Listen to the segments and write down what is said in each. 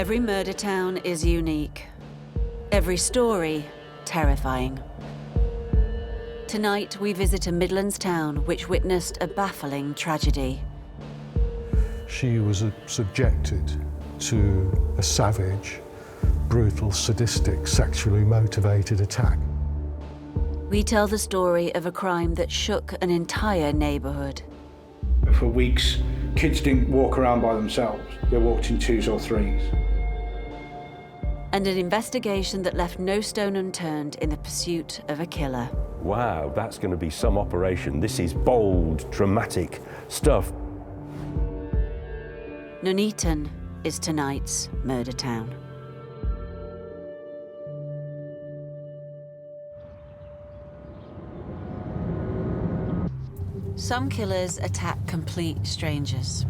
Every murder town is unique. Every story, terrifying. Tonight, we visit a Midlands town which witnessed a baffling tragedy. She was subjected to a savage, brutal, sadistic, sexually motivated attack. We tell the story of a crime that shook an entire neighbourhood. For weeks, kids didn't walk around by themselves. They walked in twos or threes. And an investigation that left no stone unturned in the pursuit of a killer. Wow, that's going to be some operation. This is bold, dramatic stuff. Nuneaton is tonight's murder town. Some killers attack complete strangers.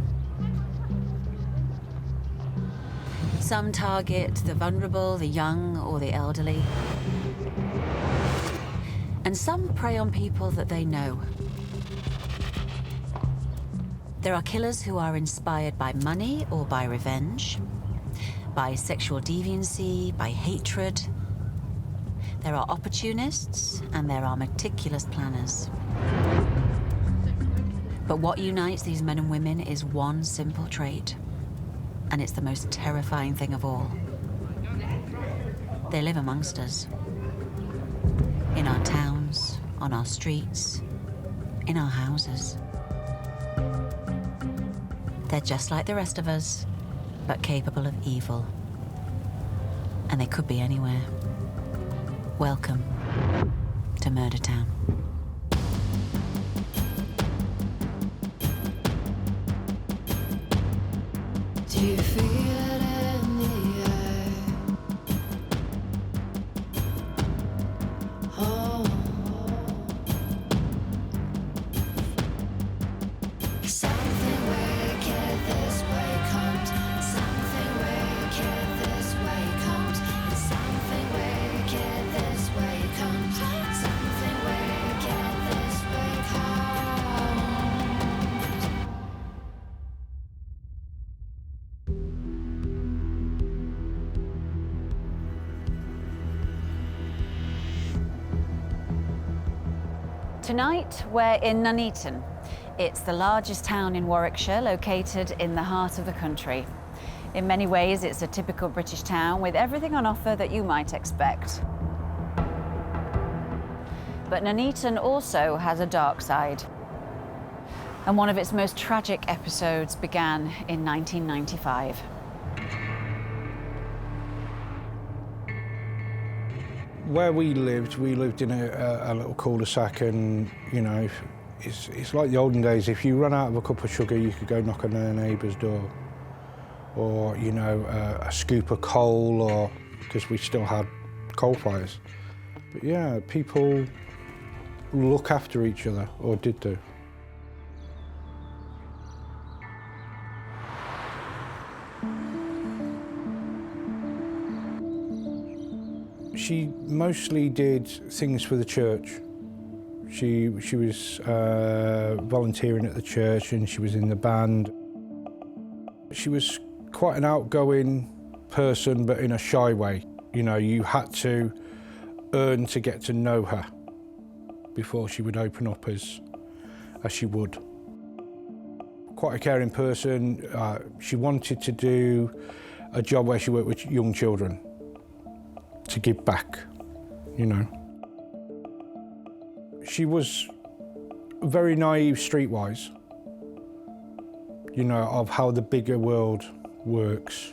Some target the vulnerable, the young, or the elderly. And some prey on people that they know. There are killers who are inspired by money or by revenge, by sexual deviancy, by hatred. There are opportunists and there are meticulous planners. But what unites these men and women is one simple trait, and it's the most terrifying thing of all. They live amongst us. In our towns, on our streets, in our houses. They're just like the rest of us, but capable of evil. And they could be anywhere. Welcome to Murdertown. Do you feel it in the air? Oh. Something wicked this way comes. Something wicked this way comes. Something wicked this way comes. Something wicked this way comes. Tonight, we're in Nuneaton. It's the largest town in Warwickshire, located in the heart of the country. In many ways, it's a typical British town with everything on offer that you might expect. But Nuneaton also has a dark side. And one of its most tragic episodes began in 1995. Where we lived in a little cul-de-sac, and, you know, it's like the olden days. If you run out of a cup of sugar, you could go knock on their neighbour's door. Or, you know, a scoop of coal, or because we still had coal fires. But yeah, people look after each other, or did do. She mostly did things for the church. She was volunteering at the church, and she was in the band. She was quite an outgoing person, but in a shy way. You know, you had to earn to get to know her before she would open up as she would. Quite a caring person. She wanted to do a job where she worked with young children, to give back, you know. She was very naive streetwise, you know, of how the bigger world works,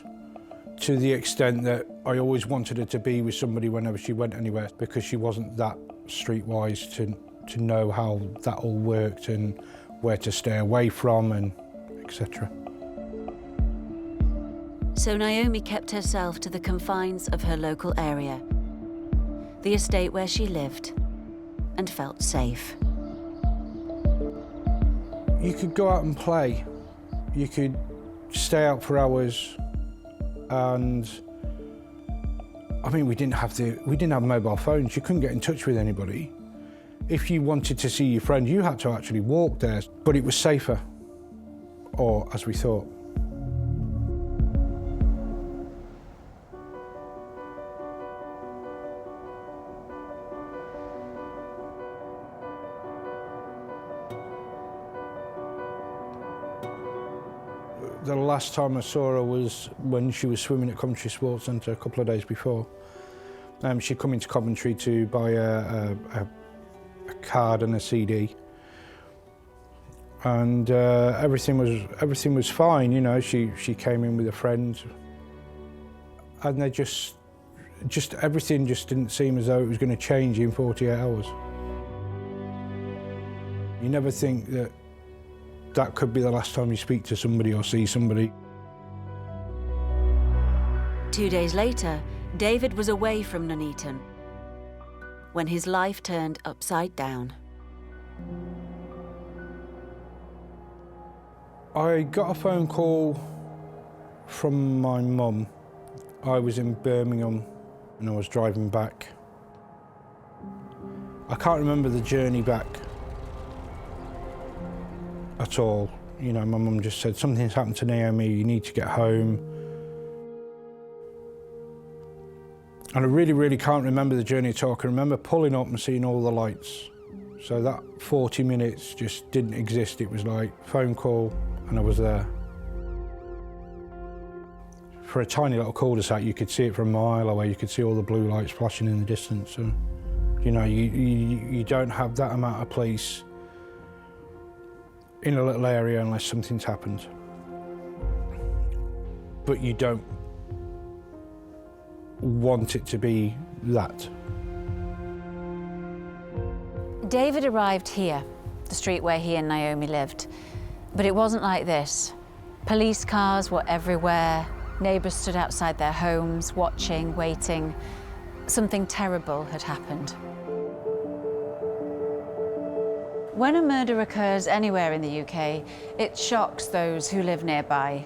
to the extent that I always wanted her to be with somebody whenever she went anywhere, because she wasn't that streetwise to know how that all worked and where to stay away from, and etc. So Naomi kept herself to the confines of her local area, the estate where she lived, and felt safe. You could go out and play. You could stay out for hours, and I mean, we didn't have mobile phones. You couldn't get in touch with anybody. If you wanted to see your friend, you had to actually walk there, but it was safer, or as we thought. The last time I saw her was when she was swimming at Coventry Sports Centre a couple of days before. She'd come into Coventry to buy a card and a CD, and everything was fine. You know, she came in with a friend, and they just everything just didn't seem as though it was going to change in 48 hours. You never think that that could be the last time you speak to somebody or see somebody. 2 days later, David was away from Nuneaton when his life turned upside down. I got a phone call from my mum. I was in Birmingham and I was driving back. I can't remember the journey back at all. You know, my mum just said, something's happened to Naomi, you need to get home. And I really, really can't remember the journey at all. I can remember pulling up and seeing all the lights. So that 40 minutes just didn't exist. It was like phone call and I was there. For a tiny little cul-de-sac, you could see it from a mile away. You could see all the blue lights flashing in the distance. And, you know, you don't have that amount of police in a little area unless something's happened. But you don't want it to be that. David arrived here, the street where he and Naomi lived. But it wasn't like this. Police cars were everywhere. Neighbours stood outside their homes, watching, waiting. Something terrible had happened. When a murder occurs anywhere in the UK, it shocks those who live nearby.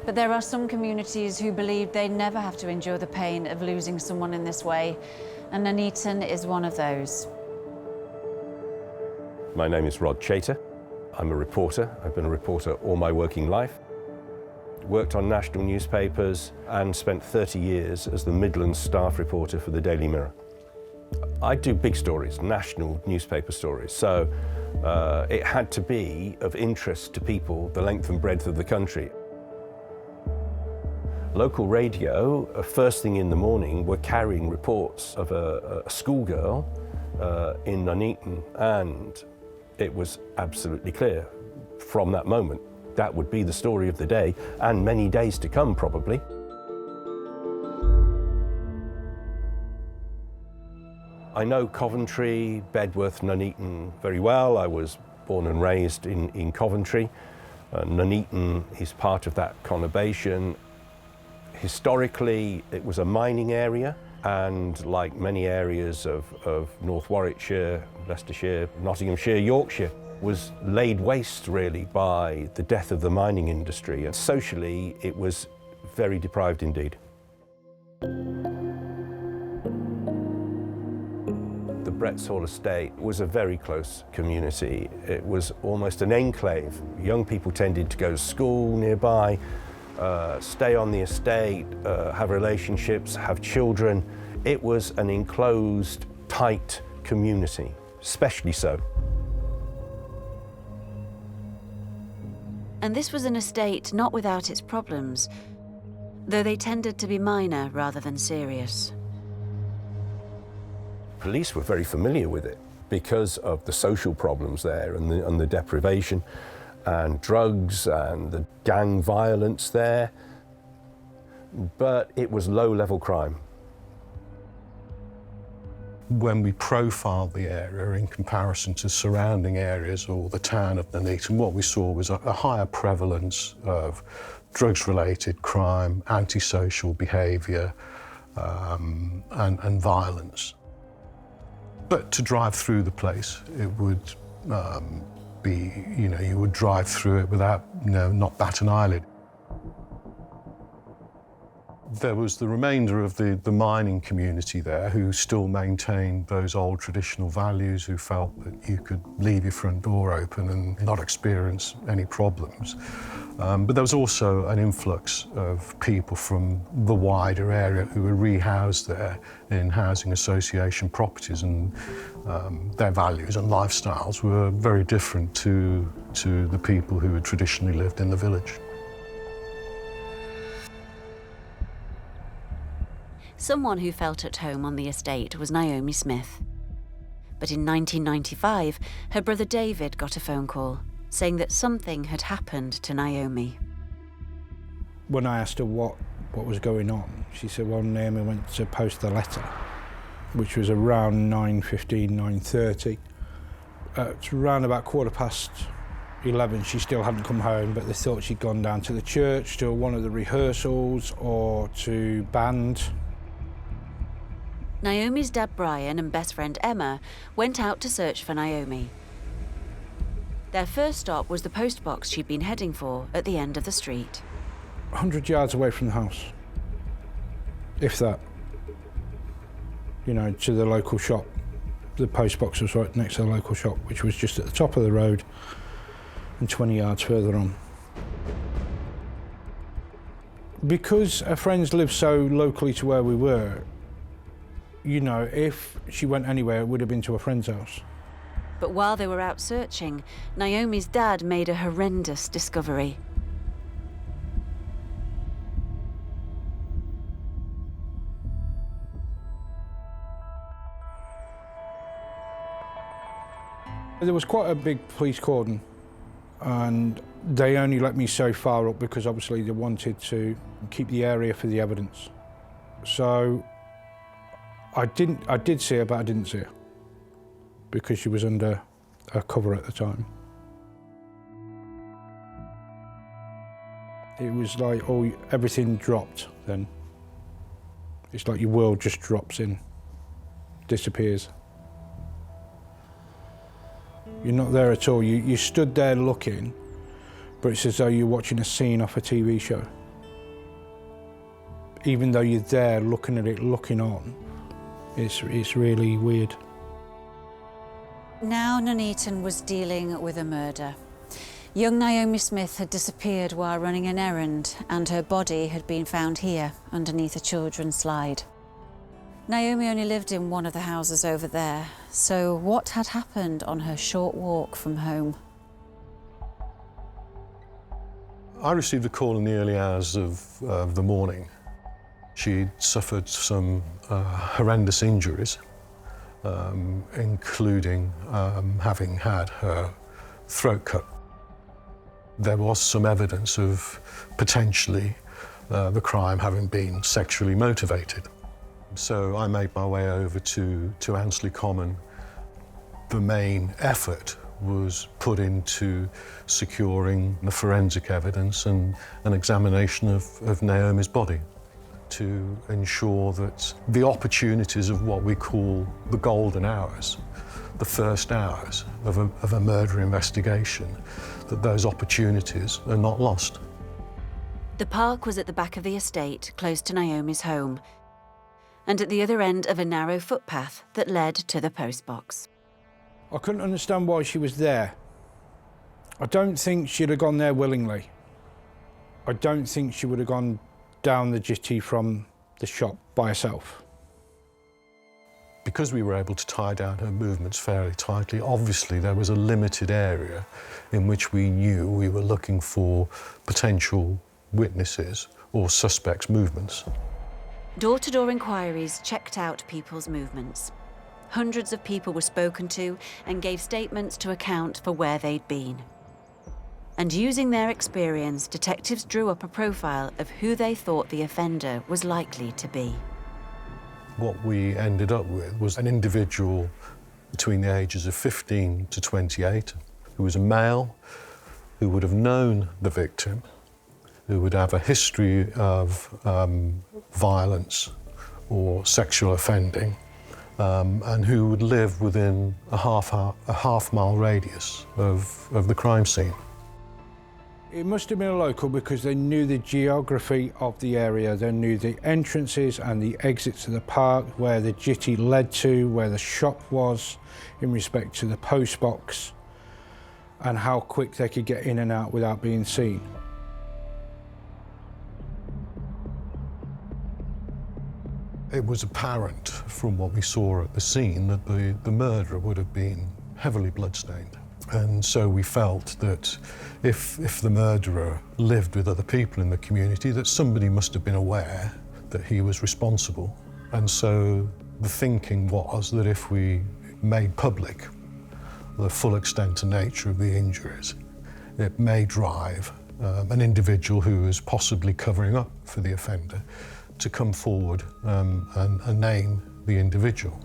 But there are some communities who believe they never have to endure the pain of losing someone in this way, and Nuneaton is one of those. My name is Rod Chater. I'm a reporter. I've been a reporter all my working life. Worked on national newspapers and spent 30 years as the Midlands staff reporter for the Daily Mirror. I do big stories, national newspaper stories, so it had to be of interest to people the length and breadth of the country. Local radio, first thing in the morning, were carrying reports of a schoolgirl in Nuneaton, and it was absolutely clear from that moment that would be the story of the day, and many days to come, probably. I know Coventry, Bedworth, Nuneaton very well. I was born and raised in Coventry. Nuneaton is part of that conurbation. Historically, it was a mining area, and like many areas of North Warwickshire, Leicestershire, Nottinghamshire, Yorkshire, was laid waste really by the death of the mining industry. And socially, it was very deprived indeed. The Bret Hall estate was a very close community. It was almost an enclave. Young people tended to go to school nearby, stay on the estate, have relationships, have children. It was an enclosed, tight community, especially so. And this was an estate not without its problems, though they tended to be minor rather than serious. Police were very familiar with it because of the social problems there and the deprivation and drugs and the gang violence there. But it was low-level crime. When we profiled the area in comparison to surrounding areas or the town of Nuneaton, what we saw was a higher prevalence of drugs-related crime, antisocial behaviour, and violence. But to drive through the place, it would be, you know, you would drive through it without, you know, not bat an eyelid. There was the remainder of the mining community there who still maintained those old traditional values, who felt that you could leave your front door open and not experience any problems. But there was also an influx of people from the wider area who were rehoused there in housing association properties, and their values and lifestyles were very different to the people who had traditionally lived in the village. Someone who felt at home on the estate was Naomi Smith. But in 1995, her brother David got a phone call saying that something had happened to Naomi. When I asked her what was going on, she said, well, Naomi went to post the letter, which was around 9:15, 9:30. It's around about 11:15, she still hadn't come home, but they thought she'd gone down to the church, to one of the rehearsals, or to band. Naomi's dad Brian and best friend Emma went out to search for Naomi. Their first stop was the post box she'd been heading for at the end of the street. 100 yards away from the house, if that. You know, to the local shop. The post box was right next to the local shop, which was just at the top of the road and 20 yards further on. Because her friends lived so locally to where we were, you know, if she went anywhere, it would have been to a friend's house. But while they were out searching, Naomi's dad made a horrendous discovery. There was quite a big police cordon, and they only let me so far up because obviously they wanted to keep the area for the evidence. So I did see her, but I didn't see her because she was under a cover at the time. It was like, everything dropped then. It's like your world just drops in, disappears. You're not there at all. You stood there looking, but it's as though you're watching a scene off a TV show. Even though you're there looking at it, looking on, it's really weird. Now Nuneaton was dealing with a murder. Young Naomi Smith had disappeared while running an errand, and her body had been found here, underneath a children's slide. Naomi only lived in one of the houses over there, so what had happened on her short walk from home? I received a call in the early hours of the morning. She'd suffered some horrendous injuries, including having had her throat cut. There was some evidence of potentially the crime having been sexually motivated. So I made my way over to Ansley Common. The main effort was put into securing the forensic evidence and an examination of Naomi's body to ensure that the opportunities of what we call the golden hours, the first hours of a murder investigation, that those opportunities are not lost. The park was at the back of the estate, close to Naomi's home, and at the other end of a narrow footpath that led to the postbox. I couldn't understand why she was there. I don't think she'd have gone there willingly. I don't think she would have gone down the jetty from the shop by herself. Because we were able to tie down her movements fairly tightly, obviously there was a limited area in which we knew we were looking for potential witnesses or suspects' movements. Door-to-door inquiries checked out people's movements. Hundreds of people were spoken to and gave statements to account for where they'd been. And using their experience, detectives drew up a profile of who they thought the offender was likely to be. What we ended up with was an individual between the ages of 15 to 28, who was a male, who would have known the victim, who would have a history of violence or sexual offending, and who would live within a half-mile radius of the crime scene. It must have been a local because they knew the geography of the area. They knew the entrances and the exits of the park, where the jitty led to, where the shop was in respect to the post box, and how quick they could get in and out without being seen. It was apparent from what we saw at the scene that the murderer would have been heavily bloodstained. And so we felt that if the murderer lived with other people in the community, that somebody must have been aware that he was responsible. And so the thinking was that if we made public the full extent and nature of the injuries, it may drive an individual who is possibly covering up for the offender to come forward and name the individual.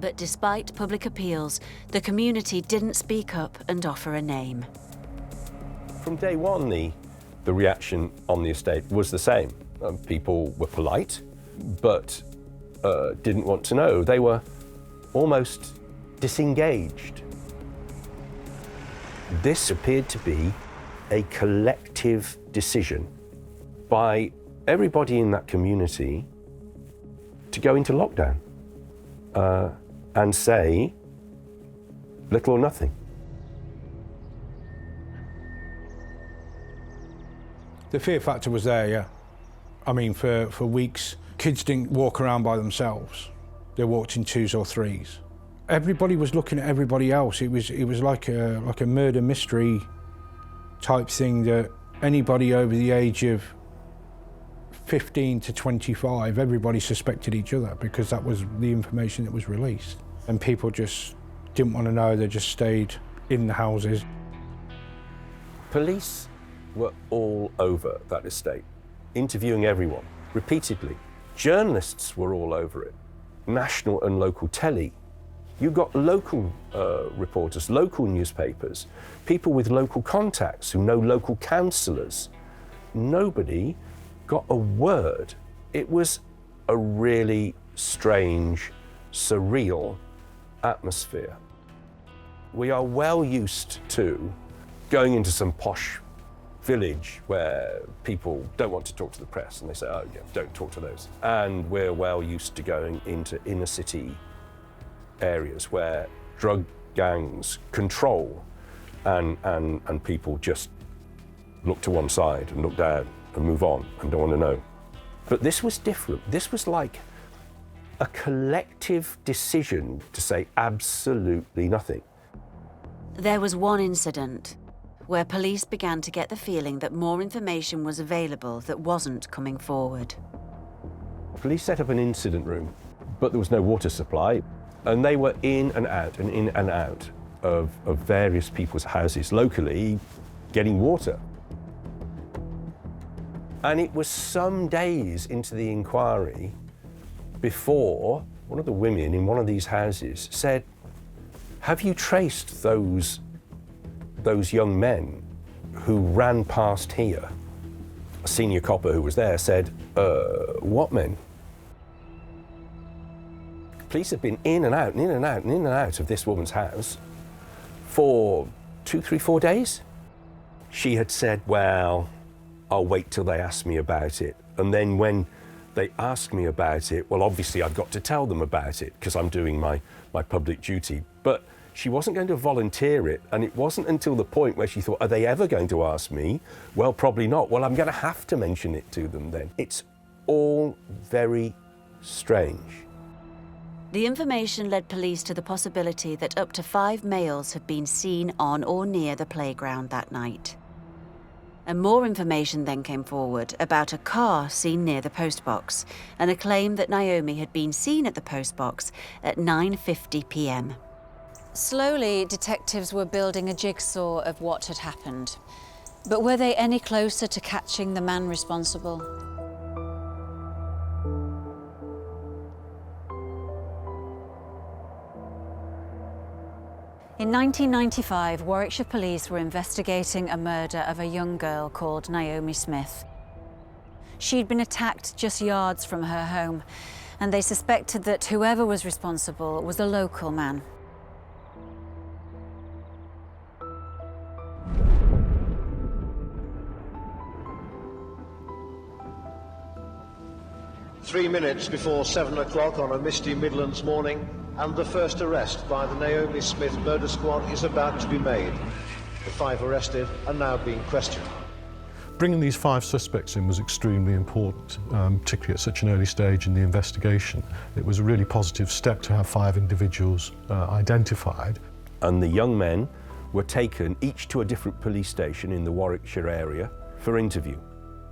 But despite public appeals, the community didn't speak up and offer a name. From day one, the reaction on the estate was the same. People were polite, but didn't want to know. They were almost disengaged. This appeared to be a collective decision by everybody in that community to go into lockdown and say little or nothing. The fear factor was there, yeah. I mean, for weeks, kids didn't walk around by themselves. They walked in twos or threes. Everybody was looking at everybody else. It was like a murder mystery type thing that anybody over the age of 15 to 25, everybody suspected each other because that was the information that was released. And people just didn't want to know, they just stayed in the houses. Police were all over that estate, interviewing everyone, repeatedly. Journalists were all over it, national and local telly. You got local reporters, local newspapers, people with local contacts who know local councillors. Nobody got a word. It was a really strange, surreal atmosphere. We are well used to going into some posh village where people don't want to talk to the press and they say, oh yeah, don't talk to those. And we're well used to going into inner city areas where drug gangs control and people just look to one side and look down and move on and don't want to know. But this was different. This was like a collective decision to say absolutely nothing. There was one incident where police began to get the feeling that more information was available that wasn't coming forward. Police set up an incident room, but there was no water supply, and they were in and out of various people's houses locally getting water. And it was some days into the inquiry before one of the women in one of these houses said, have you traced those young men who ran past here? A senior copper who was there said, what men? Police have been in and out of this woman's house for 2, 3, 4 days. She had said, well, I'll wait till they ask me about it. And then when they ask me about it, well, obviously I've got to tell them about it because I'm doing my public duty. But she wasn't going to volunteer it, and it wasn't until the point where she thought, are they ever going to ask me? Well, probably not. Well, I'm going to have to mention it to them then. It's all very strange. The information led police to the possibility that up to 5 males had been seen on or near the playground that night. And more information then came forward about a car seen near the postbox and a claim that Naomi had been seen at the postbox at 9:50 p.m. Slowly, detectives were building a jigsaw of what had happened. But were they any closer to catching the man responsible? In 1995, Warwickshire police were investigating a murder of a young girl called Naomi Smith. She'd been attacked just yards from her home, and they suspected that whoever was responsible was a local man. 3 minutes before 7 o'clock on a misty Midlands morning, and the first arrest by the Naomi Smith murder squad is about to be made. The 5 arrested are now being questioned. Bringing these 5 suspects in was extremely important, particularly at such an early stage in the investigation. It was a really positive step to have 5 individuals identified. And the young men were taken each to a different police station in the Warwickshire area for interview.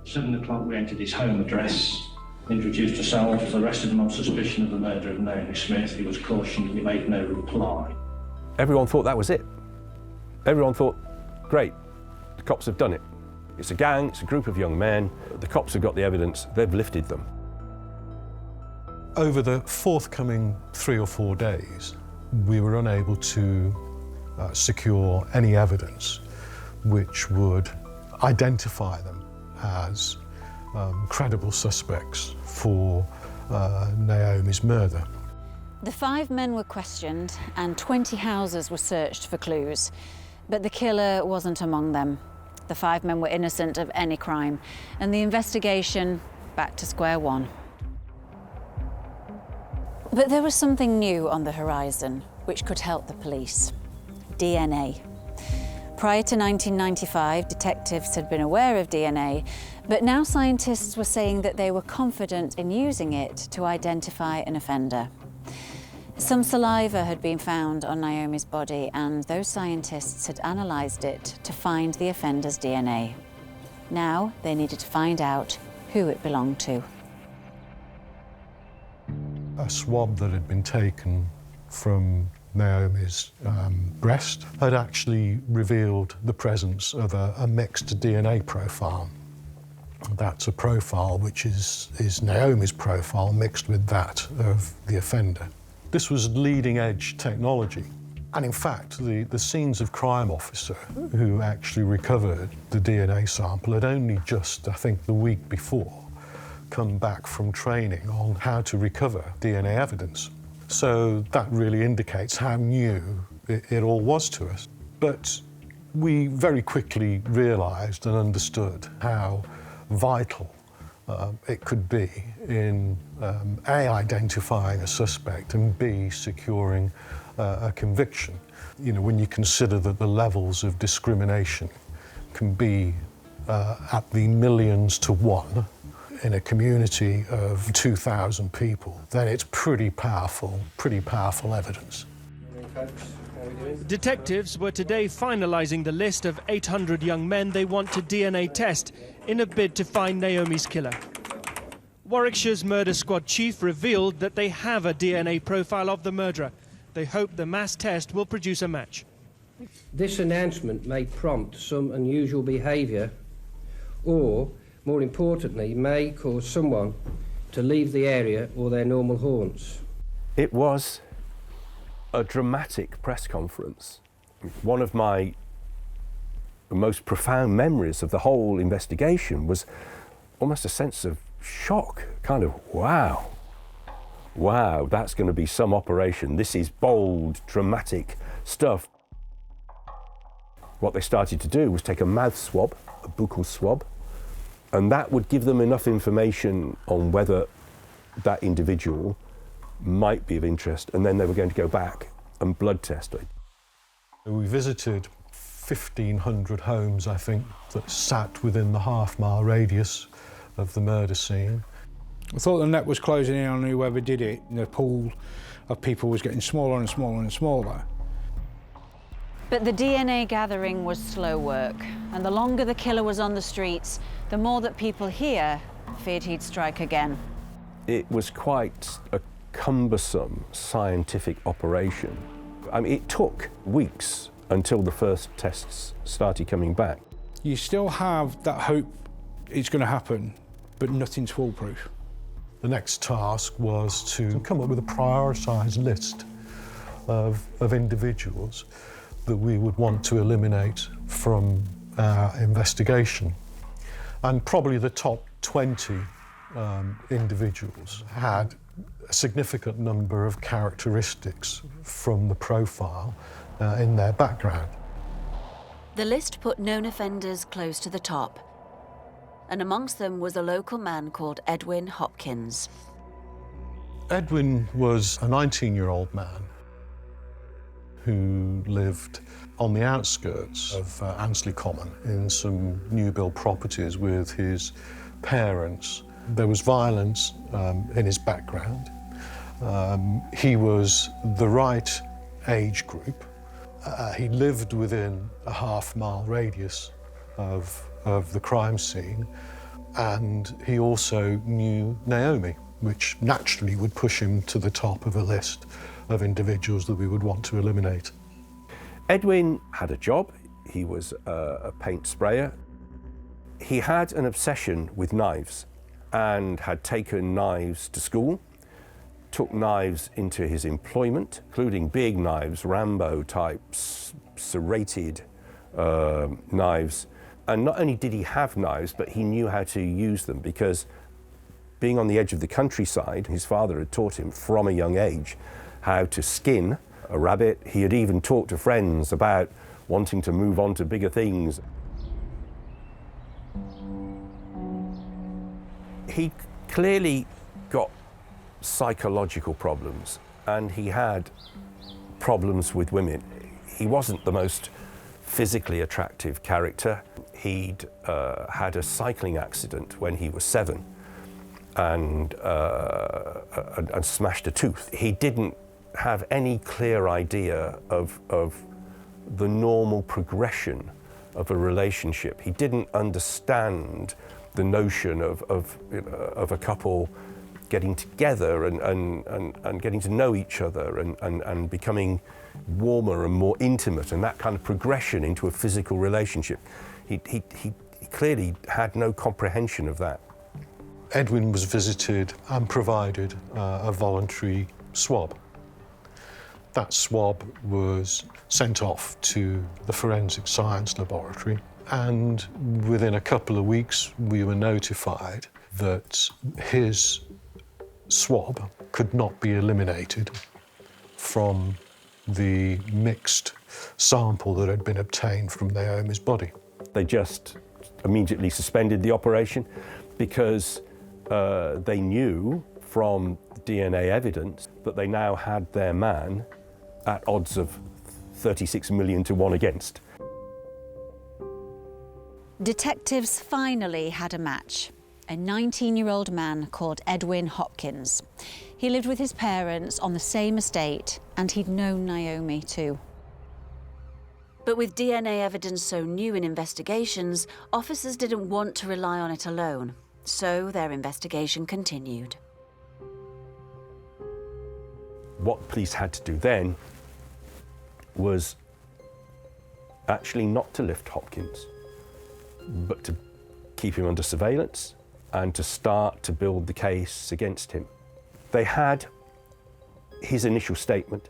7 o'clock we entered his home address, introduced ourselves, arrested him on suspicion of the murder of Naomi Smith. He was cautioned and he made no reply. Everyone thought that was it. Everyone thought, great, the cops have done it. It's a gang, it's a group of young men, the cops have got the evidence, they've lifted them. Over the forthcoming 3 or 4 days, we were unable to secure any evidence which would identify them as credible suspects for Naomi's murder. The 5 men were questioned and 20 houses were searched for clues, but the killer wasn't among them. The 5 men were innocent of any crime, and the investigation back to square one. But there was something new on the horizon which could help the police: DNA. Prior to 1995, detectives had been aware of DNA, but now scientists were saying that they were confident in using it to identify an offender. Some saliva had been found on Naomi's body, and those scientists had analysed it to find the offender's DNA. Now they needed to find out who it belonged to. A swab that had been taken from Naomi's breast had actually revealed the presence of a mixed DNA profile. That's a profile which is Naomi's profile mixed with that of the offender. This was leading-edge technology, and in fact, the scenes of crime officer who actually recovered the DNA sample had only just, I think, the week before, come back from training on how to recover DNA evidence. So that really indicates how new it all was to us. But we very quickly realised and understood how vital it could be in A, identifying a suspect, and B, securing a conviction. You know, when you consider that the levels of discrimination can be at the millions to one in a community of 2,000 people, then it's pretty powerful evidence. Detectives were today finalising the list of 800 young men they want to DNA test in a bid to find Naomi's killer. Warwickshire's murder squad chief revealed that they have a DNA profile of the murderer. They hope the mass test will produce a match. This announcement may prompt some unusual behaviour, or, more importantly, may cause someone to leave the area or their normal haunts. It was a dramatic press conference. One of my most profound memories of the whole investigation was almost a sense of shock, kind of, wow, that's going to be some operation. This is bold, dramatic stuff. What they started to do was take a mouth swab, a buccal swab, and that would give them enough information on whether that individual might be of interest, and then they were going to go back and blood test it. We visited 1,500 homes, I think, that sat within the half-mile radius of the murder scene. I thought the net was closing in on whoever did it, and the pool of people was getting smaller and smaller and smaller. But the DNA gathering was slow work, and the longer the killer was on the streets, the more that people here feared he'd strike again. It was quite a cumbersome scientific operation. I mean, it took weeks until the first tests started coming back. You still have that hope it's going to happen, but nothing's foolproof. The next task was to come up with a prioritised list of individuals that we would want to eliminate from our investigation. And probably the top 20 individuals had a significant number of characteristics from the profile in their background. The list put known offenders close to the top. and amongst them was a local man called Edwin Hopkins. Edwin was a 19-year-old man who lived on the outskirts of Annesley Common in some new-build properties with his parents. There was violence in his background. He was the right age group. He lived within a half-mile radius of the crime scene, and he also knew Naomi, which naturally would push him to the top of a list of individuals that we would want to eliminate. Edwin had a job. He was a paint sprayer. He had an obsession with knives and had taken knives to school, took knives into his employment, including big knives, Rambo types, serrated knives. And not only did he have knives, but he knew how to use them, because being on the edge of the countryside, his father had taught him from a young age how to skin a rabbit. He had even talked to friends about wanting to move on to bigger things. He clearly got psychological problems, and he had problems with women. He wasn't the most physically attractive character. He'd had a cycling accident when he was 7 and smashed a tooth. He didn't have any clear idea of the normal progression of a relationship. He didn't understand the notion of a couple getting together and getting to know each other and becoming warmer and more intimate, and that kind of progression into a physical relationship. He clearly had no comprehension of that. Edwin was visited and provided a voluntary swab. That swab was sent off to the forensic science laboratory, and within a couple of weeks we were notified that his swab could not be eliminated from the mixed sample that had been obtained from Naomi's body. They just immediately suspended the operation because they knew from DNA evidence that they now had their man at odds of 36 million to 1 against. Detectives finally had a match. A 19-year-old man called Edwin Hopkins. He lived with his parents on the same estate, and he'd known Naomi too. But with DNA evidence so new in investigations, officers didn't want to rely on it alone, so their investigation continued. What police had to do then was actually not to lift Hopkins, but to keep him under surveillance and to start to build the case against him. They had his initial statement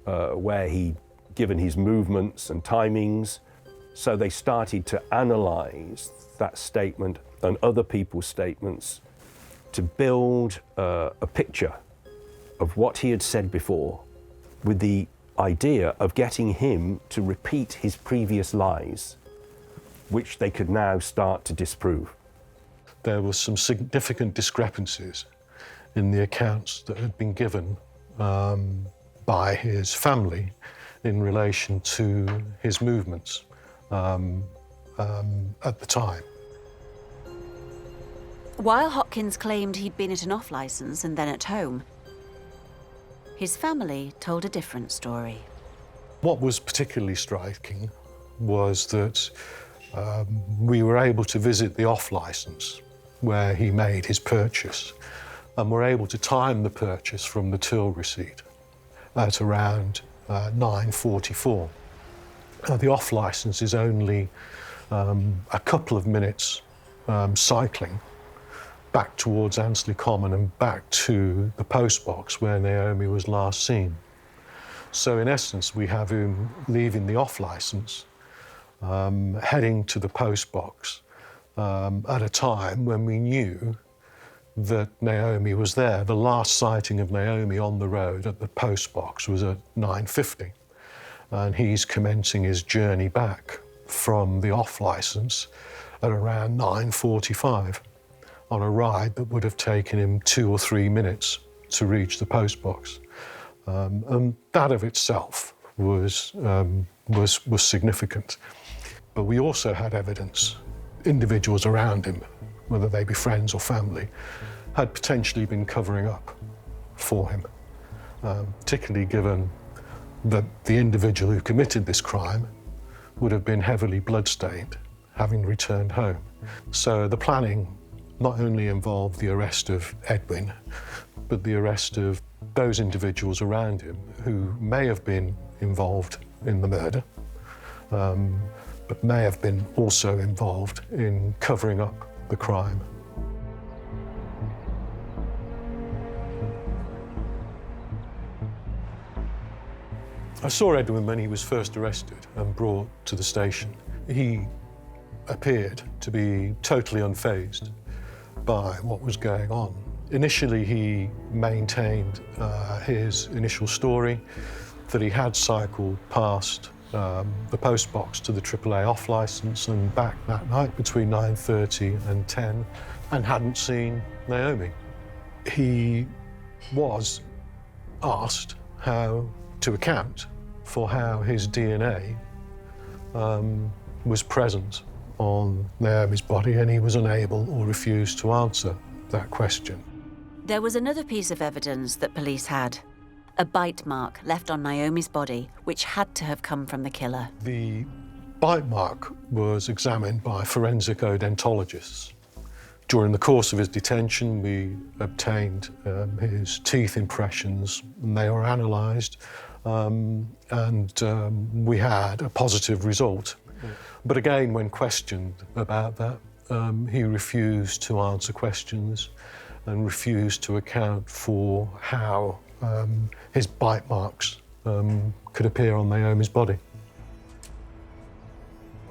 where he'd given his movements and timings, so they started to analyse that statement and other people's statements to build a picture of what he had said before, with the idea of getting him to repeat his previous lies, which they could now start to disprove. There were some significant discrepancies in the accounts that had been given by his family in relation to his movements at the time. While Hopkins claimed he'd been at an off licence and then at home, his family told a different story. What was particularly striking was that we were able to visit the off licence where he made his purchase, and were able to time the purchase from the till receipt at around 9:44. The off licence is only a couple of minutes cycling back towards Annesley Common and back to the post box where Naomi was last seen. So in essence, we have him leaving the off licence, heading to the post box at a time when we knew that Naomi was there. The last sighting of Naomi on the road at the post box was at 9:50, and he's commencing his journey back from the off licence at around 9:45 on a ride that would have taken him 2 or 3 minutes to reach the postbox. And that of itself was significant. But we also had evidence, individuals around him, whether they be friends or family, had potentially been covering up for him, particularly given that the individual who committed this crime would have been heavily bloodstained, having returned home. So the planning not only involved the arrest of Edwin, but the arrest of those individuals around him who may have been involved in the murder, but may have been also involved in covering up the crime. I saw Edwin when he was first arrested and brought to the station. He appeared to be totally unfazed by what was going on. Initially, he maintained his initial story that he had cycled past the postbox to the AAA off licence and back that night between 9:30 and 10 and hadn't seen Naomi. He was asked how to account for how his DNA was present on Naomi's body, and he was unable or refused to answer that question. There was another piece of evidence that police had. A bite mark left on Naomi's body, which had to have come from the killer. The bite mark was examined by forensic odontologists. During the course of his detention, we obtained his teeth impressions, and they were analysed, and we had a positive result. But again, when questioned about that, he refused to answer questions and refused to account for how his bite marks could appear on Naomi's body.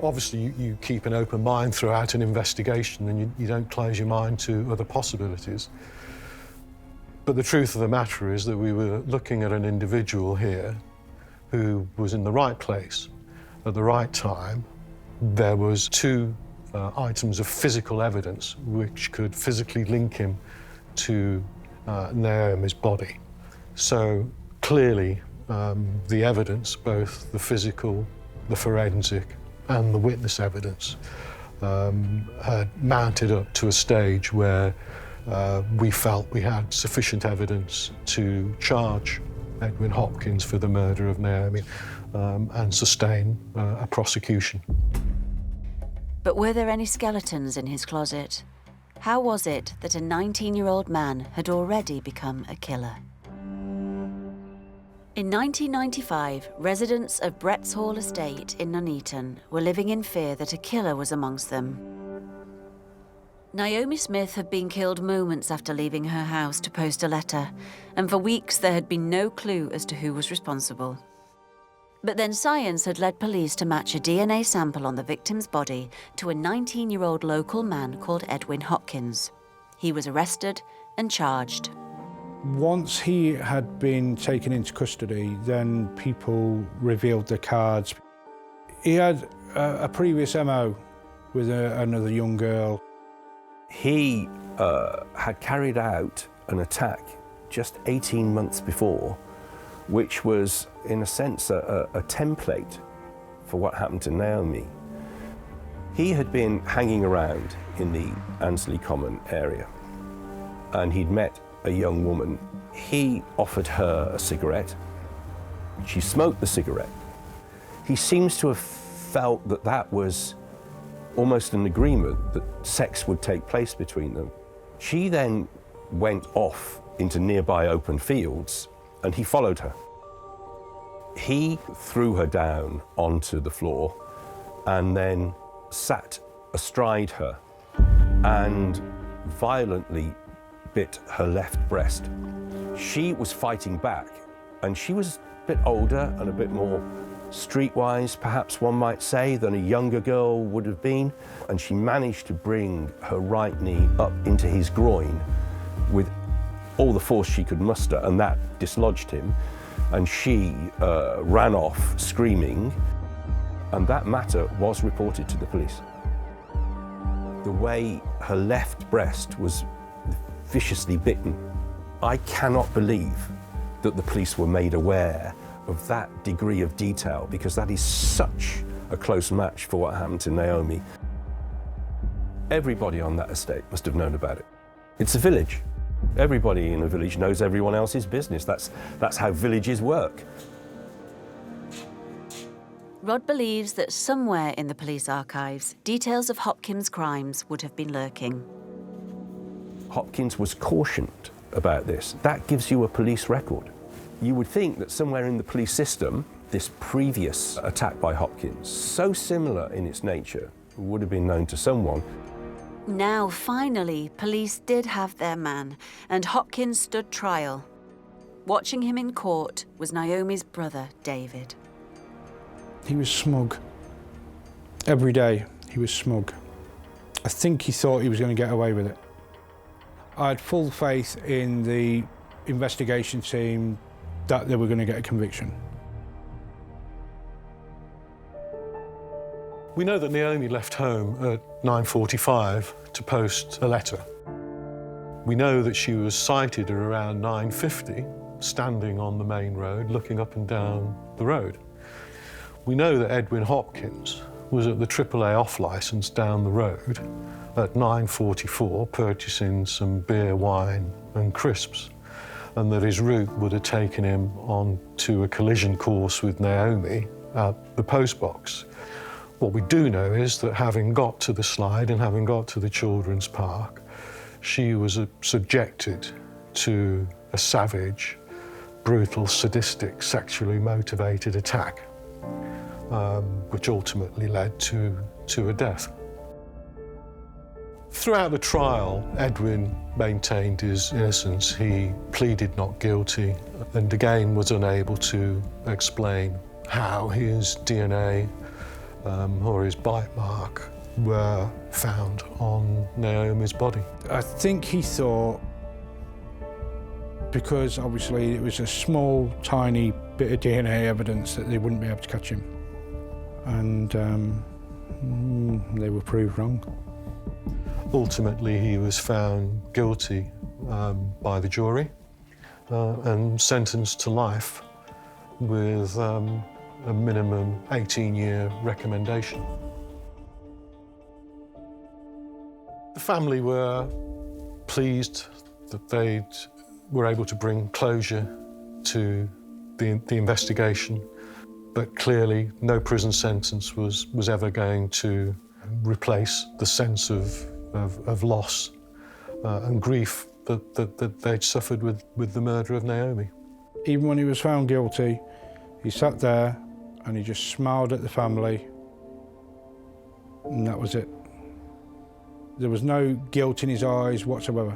Obviously, you keep an open mind throughout an investigation, and you don't close your mind to other possibilities. But the truth of the matter is that we were looking at an individual here who was in the right place at the right time. There was 2 items of physical evidence which could physically link him to Naomi's body. So clearly, the evidence, both the physical, the forensic, and the witness evidence, had mounted up to a stage where we felt we had sufficient evidence to charge Edwin Hopkins for the murder of Naomi and sustain a prosecution. But were there any skeletons in his closet? How was it that a 19-year-old man had already become a killer? In 1995, residents of Bret Hall estate in Nuneaton were living in fear that a killer was amongst them. Naomi Smith had been killed moments after leaving her house to post a letter, and for weeks there had been no clue as to who was responsible. But then science had led police to match a DNA sample on the victim's body to a 19-year-old local man called Edwin Hopkins. He was arrested and charged. Once he had been taken into custody, then people revealed the cards. He had a previous MO with another young girl. He had carried out an attack just 18 months before, which was, in a sense, a template for what happened to Naomi. He had been hanging around in the Ansley Common area, and he'd met a young woman. He offered her a cigarette. She smoked the cigarette. He seems to have felt that that was almost an agreement that sex would take place between them. She then went off into nearby open fields, and he followed her. He threw her down onto the floor and then sat astride her and violently bit her left breast. She was fighting back, and she was a bit older and a bit more streetwise, perhaps one might say, than a younger girl would have been, and she managed to bring her right knee up into his groin with all the force she could muster, and that dislodged him, and she ran off screaming, and that matter was reported to the police. The way her left breast was viciously bitten. I cannot believe that the police were made aware of that degree of detail, because that is such a close match for what happened to Naomi. Everybody on that estate must have known about it. It's a village. Everybody in a village knows everyone else's business. That's how villages work. Rod believes that somewhere in the police archives, details of Hopkins' crimes would have been lurking. Hopkins was cautioned about this. That gives you a police record. You would think that somewhere in the police system, this previous attack by Hopkins, so similar in its nature, would have been known to someone. Now, finally, police did have their man, and Hopkins stood trial. Watching him in court was Naomi's brother, David. He was smug. Every day, he was smug. I think he thought he was going to get away with it. I had full faith in the investigation team that they were going to get a conviction. We know that Naomi left home at 9:45 to post a letter. We know that she was sighted at around 9:50, standing on the main road, looking up and down the road. We know that Edwin Hopkins was at the AAA off-licence down the road at 9:44, purchasing some beer, wine and crisps, and that his route would have taken him on to a collision course with Naomi at the postbox. What we do know is that having got to the slide and having got to the children's park, she was subjected to a savage, brutal, sadistic, sexually motivated attack, which ultimately led to a death. Throughout the trial, Edwin maintained his innocence. He pleaded not guilty and again was unable to explain how his DNA or his bite mark were found on Naomi's body. I think he thought, because obviously it was a small, tiny bit of DNA evidence, that they wouldn't be able to catch him. And they were proved wrong. Ultimately, he was found guilty by the jury and sentenced to life with a minimum 18-year recommendation. The family were pleased that they were able to bring closure to the investigation, but clearly no prison sentence was ever going to replace the sense of loss and grief that they'd suffered with the murder of Naomi. Even when he was found guilty, he sat there and he just smiled at the family, and that was it. There was no guilt in his eyes whatsoever.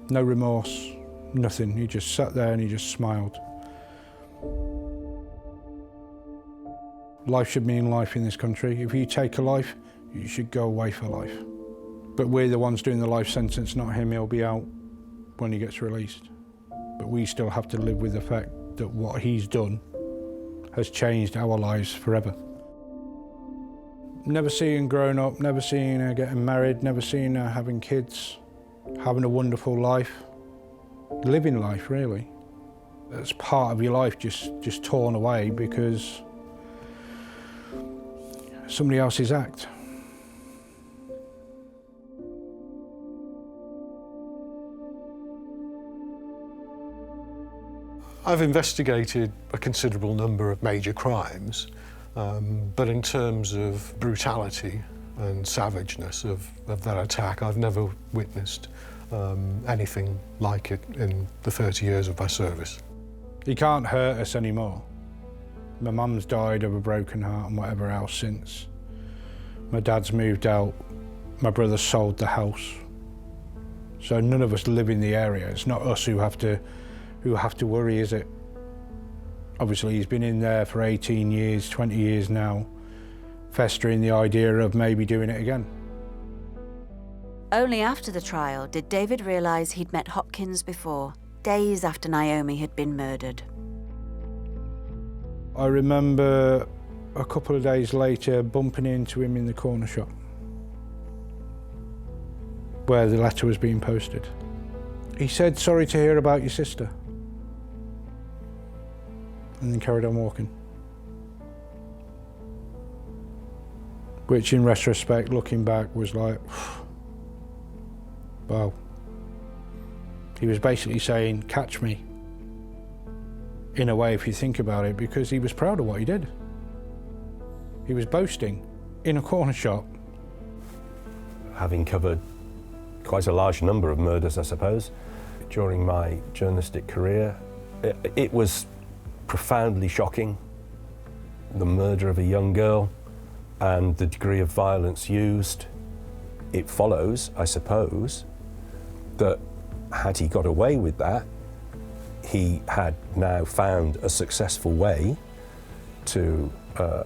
No remorse, nothing. He just sat there and he just smiled. Life should mean life in this country. If you take a life, you should go away for life. But we're the ones doing the life sentence, not him. He'll be out when he gets released. But we still have to live with the fact that what he's done has changed our lives forever. Never seeing growing up, never seeing her getting married, never seeing her having kids, having a wonderful life, living life really. That's part of your life just torn away because somebody else's act. I've investigated a considerable number of major crimes, but in terms of brutality and savageness of that attack, I've never witnessed anything like it in the 30 years of my service. He can't hurt us anymore. My mum's died of a broken heart and whatever else since. My dad's moved out. My brother's sold the house. So none of us live in the area. It's not us who have to worry, is it? Obviously, he's been in there for 18 years, 20 years now, festering the idea of maybe doing it again. Only after the trial did David realise he'd met Hopkins before, days after Naomi had been murdered. I remember a couple of days later bumping into him in the corner shop. where the letter was being posted. He said, "Sorry to hear about your sister," and then carried on walking. Which in retrospect, looking back, was like, wow. He was basically saying, catch me, in a way, if you think about it, because he was proud of what he did. He was boasting in a corner shop. Having covered quite a large number of murders, I suppose, during my journalistic career, it was profoundly shocking, the murder of a young girl and the degree of violence used. It follows, I suppose, that had he got away with that, he had now found a successful way to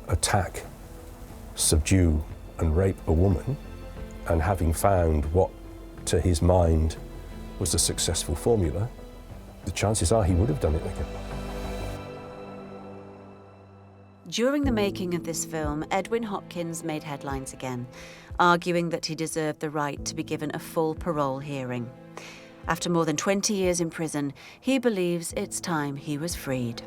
attack, subdue and rape a woman, and having found what to his mind was a successful formula, the chances are he would have done it again. During the making of this film, Edwin Hopkins made headlines again, arguing that he deserved the right to be given a full parole hearing. After more than 20 years in prison, he believes it's time he was freed.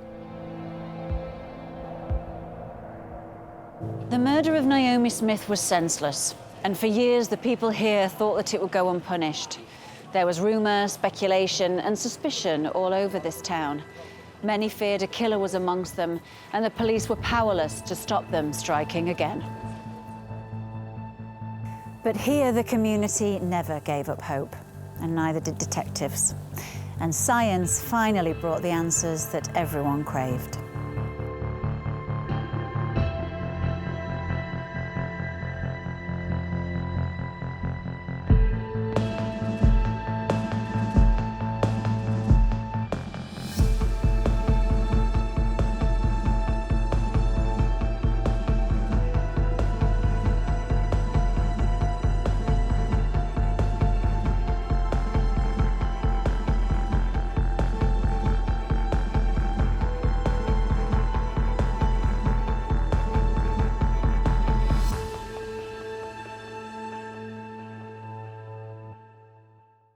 The murder of Naomi Smith was senseless, and for years the people here thought that it would go unpunished. There was rumour, speculation and suspicion all over this town. Many feared a killer was amongst them, and the police were powerless to stop them striking again. But here the community never gave up hope, and neither did detectives. And science finally brought the answers that everyone craved.